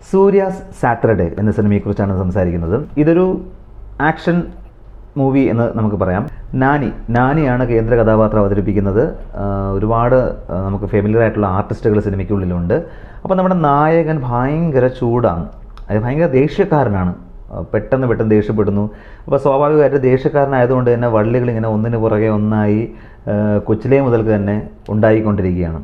Surya's Saturday എന്ന സിനിമയെക്കുറിച്ചാണ് സംസാരിക്കുന്നത്. ഇതൊരു ആക്ഷൻ മൂവി എന്ന് നമുക്ക് പറയാം. നാനിയാണ് കേന്ദ്ര കഥാപാത്രം അവതരിപ്പിക്കുന്നത്. ഒരുപാട് നമുക്ക് ഫെമിലിയർ ആയിട്ടുള്ള ആർട്ടിസ്റ്റുകൾ സിനിമയ്ക്കുള്ളിലുണ്ട്. അപ്പോൾ നമ്മുടെ നായകൻ ഭയങ്കര ചൂടാണ്, ഭയങ്കര ദേഷ്യക്കാരനാണ്, പെട്ടെന്ന് ദേഷ്യപ്പെടുന്നു. അപ്പോൾ സ്വാഭാവികമായിട്ട് ദേഷ്യക്കാരനായതുകൊണ്ട് തന്നെ വള്ളികൾ ഇങ്ങനെ ഒന്നിന് പുറകെ ഒന്നായി കൊച്ചിലേ മുതൽക്ക് തന്നെ ഉണ്ടായിക്കൊണ്ടിരിക്കുകയാണ്.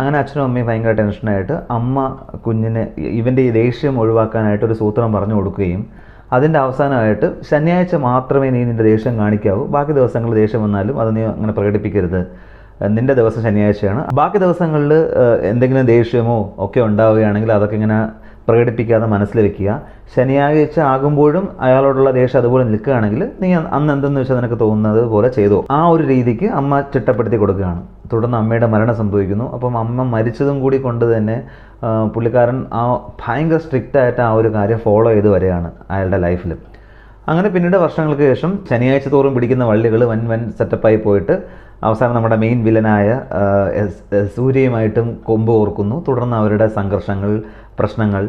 അങ്ങനെ അച്ഛനും അമ്മയും ഭയങ്കര ടെൻഷനായിട്ട് അമ്മ കുഞ്ഞിന് ഇവൻ്റെ ഈ ദേഷ്യം ഒഴിവാക്കാനായിട്ട് ഒരു സൂത്രം പറഞ്ഞു കൊടുക്കുകയും അതിൻ്റെ അവസാനമായിട്ട് ശനിയാഴ്ച മാത്രമേ നീ നിൻ്റെ ദേഷ്യം കാണിക്കാവൂ, ബാക്കി ദിവസങ്ങളിൽ ദേഷ്യം വന്നാലും അത് നീ അങ്ങനെ പ്രകടിപ്പിക്കരുത്, നിൻ്റെ ദിവസം ശനിയാഴ്ചയാണ്, ബാക്കി ദിവസങ്ങളിൽ എന്തെങ്കിലും ദേഷ്യമോ ഒക്കെ ഉണ്ടാവുകയാണെങ്കിൽ അതൊക്കെ ഇങ്ങനെ പ്രകടിപ്പിക്കാതെ മനസ്സിൽ വെക്കുക, ശനിയാഴ്ച ആകുമ്പോഴും അയാളോടുള്ള ദേഷ്യം അതുപോലെ നിൽക്കുകയാണെങ്കിൽ നീ അന്ന് എന്തെന്ന് വെച്ചാൽ നിനക്ക് തോന്നുന്നത് പോലെ ചെയ്തോ. ആ ഒരു രീതിക്ക് അമ്മ ചിട്ടപ്പെടുത്തി കൊടുക്കുകയാണ്. തുടർന്ന് അമ്മയുടെ മരണം സംഭവിക്കുന്നു. അപ്പം അമ്മ മരിച്ചതും കൂടി കൊണ്ട് തന്നെ പുള്ളിക്കാരൻ ഭയങ്കര സ്ട്രിക്റ്റായിട്ട് ആ ഒരു കാര്യം ഫോളോ ചെയ്ത് വരികയാണ് അയാളുടെ ലൈഫിൽ. അങ്ങനെ പിന്നീട് വർഷങ്ങൾക്ക് ശേഷം ശനിയാഴ്ച തോറും പിടിക്കുന്ന വള്ളികൾ വൻ സെറ്റപ്പായി പോയിട്ട് അവസാനം നമ്മുടെ മെയിൻ വില്ലനായ സൂര്യയുമായിട്ടും കൊമ്പ് ഓർക്കുന്നു. തുടർന്ന് അവരുടെ സംഘർഷങ്ങൾ, പ്രശ്നങ്ങൾ,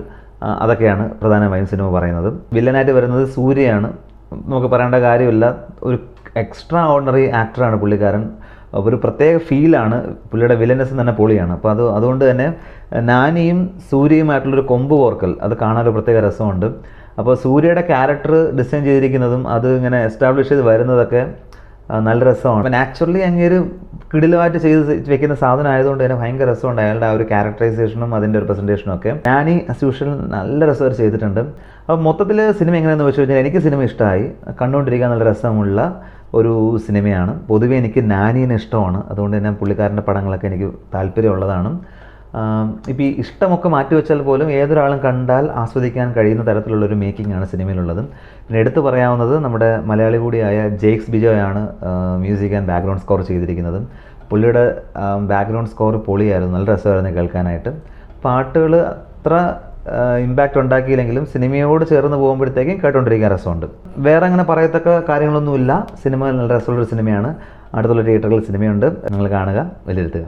അതൊക്കെയാണ് പ്രധാനമായും സിനിമ പറയുന്നത്. വില്ലനായിട്ട് വരുന്നത് സൂര്യയാണ്. നമുക്ക് പറയേണ്ട കാര്യമില്ല, ഒരു എക്സ്ട്രാ ഓർഡിനറി ആക്ടറാണ് പുള്ളിക്കാരൻ. ഒരു പ്രത്യേക ഫീലാണ്, പുള്ളിയുടെ വില്ലനസ് തന്നെ പൊളിയാണ്. അപ്പോൾ അതുകൊണ്ട് തന്നെ നാനിയും സൂര്യയുമായിട്ടുള്ളൊരു കൊമ്പ് കോർക്കൽ അത് കാണാനൊരു പ്രത്യേക രസമുണ്ട്. അപ്പോൾ സൂര്യയുടെ ക്യാരക്ടർ ഡിസൈൻ ചെയ്തിരിക്കുന്നതും അത് ഇങ്ങനെ എസ്റ്റാബ്ലിഷ് ചെയ്ത് വരുന്നതൊക്കെ നല്ല രസമാണ്. അപ്പോൾ നാച്ചുറലി അങ്ങേര് കിടിലമായിട്ട് ചെയ്ത് വെക്കുന്ന സാധനം ആയതുകൊണ്ട് തന്നെ ഭയങ്കര രസമുണ്ട് അയാളുടെ ആ ഒരു ക്യാരക്ടറൈസേഷനും അതിൻ്റെ ഒരു പ്രസൻറ്റേഷനും ഒക്കെ. നാനി ആസ് യൂഷ്വൽ നല്ല രസമായിട്ട് ചെയ്തിട്ടുണ്ട്. അപ്പോൾ മൊത്തത്തിൽ സിനിമ എങ്ങനെയാണെന്ന് വെച്ച് കഴിഞ്ഞാൽ എനിക്ക് സിനിമ ഇഷ്ടമായി, കണ്ടുകൊണ്ടിരിക്കാൻ നല്ല രസമുള്ള ഒരു സിനിമയാണ്. പൊതുവെ എനിക്ക് നാനീനെ ഇഷ്ടമാണ്, അതുകൊണ്ട് തന്നെ പുള്ളിക്കാരൻ്റെ പടങ്ങളൊക്കെ എനിക്ക് താല്പര്യമുള്ളതാണ്. ഇപ്പോൾ ഈ ഇഷ്ടമൊക്കെ മാറ്റിവെച്ചാൽ പോലും ഏതൊരാളും കണ്ടാൽ ആസ്വദിക്കാൻ കഴിയുന്ന തരത്തിലുള്ളൊരു മേക്കിംഗ് ആണ് സിനിമയിലുള്ളത്. പിന്നെ എടുത്തു പറയാവുന്നത് നമ്മുടെ മലയാളി കൂടിയായ ജെയ്ക്സ് ബിജോയാണ് മ്യൂസിക് ആൻഡ് ബാക്ക്ഗ്രൗണ്ട് സ്കോർ ചെയ്തിരിക്കുന്നത്. പുള്ളിയുടെ ബാക്ക്ഗ്രൗണ്ട് സ്കോർ പൊളിയായിരുന്നു, നല്ല രസമായിരുന്നു കേൾക്കാനായിട്ട്. പാട്ടുകൾ അത്ര ഇമ്പാക്റ്റ് ഉണ്ടാക്കിയില്ലെങ്കിലും സിനിമയോട് ചേർന്ന് പോകുമ്പോഴത്തേക്കും കേട്ടുകൊണ്ടിരിക്കാൻ രസമുണ്ട്. വേറെ അങ്ങനെ പറയത്തക്ക കാര്യങ്ങളൊന്നുമില്ല. സിനിമ നല്ല രസമുള്ളൊരു സിനിമയാണ്. അടുത്തുള്ള തിയേറ്ററുകളിൽ സിനിമയുണ്ട്, നിങ്ങൾ കാണുക, വിലയിരുത്തുക.